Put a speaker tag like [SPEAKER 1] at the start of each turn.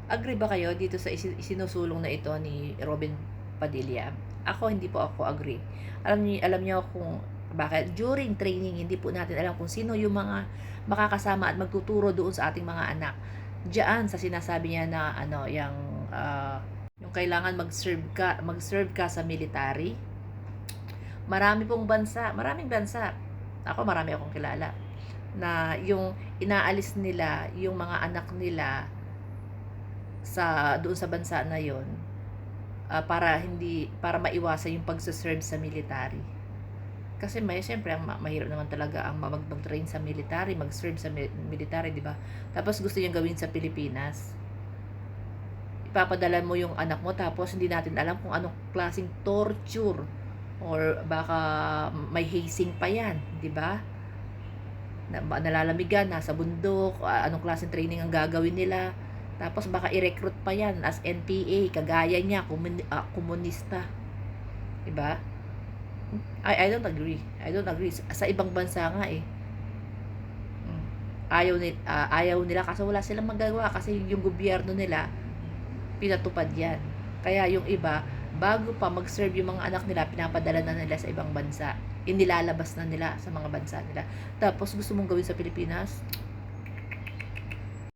[SPEAKER 1] Agree ba kayo dito sa isinusulong na ito ni Robin Padilla? Ako, hindi po ako agree. Alam niyo kung bakit? During training, hindi po natin alam kung sino yung mga makakasama at magtuturo doon sa ating mga anak. Diyan sa sinasabi niya na ano, yung kailangan mag-serve ka sa military. Maraming bansa. Ako, marami akong kilala na yung inaalis nila yung mga anak nila doon sa bansa na yon, para maiwasan yung pagse-serve sa military. Kasi siyempre mahirap naman talaga ang mag-train sa military, mag-serve sa military, di ba? Tapos gusto niyang gawin sa Pilipinas. Ipapadala mo yung anak mo tapos hindi natin alam kung anong klaseng torture or baka may hazing pa yan, di ba? Nalalamigan, nasa bundok, anong klaseng training ang gagawin nila. Tapos baka i-recruit pa yan as NPA, kagaya niya, komunista. Diba? I don't agree. I don't agree. Sa ibang bansa nga eh. Ayaw nila kasi wala silang magagawa kasi yung gobyerno nila pinatupad yan. Kaya yung iba, bago pa mag-serve yung mga anak nila, pinapadala na nila sa ibang bansa. Inilalabas na nila sa mga bansa nila. Tapos gusto mong gawin sa Pilipinas,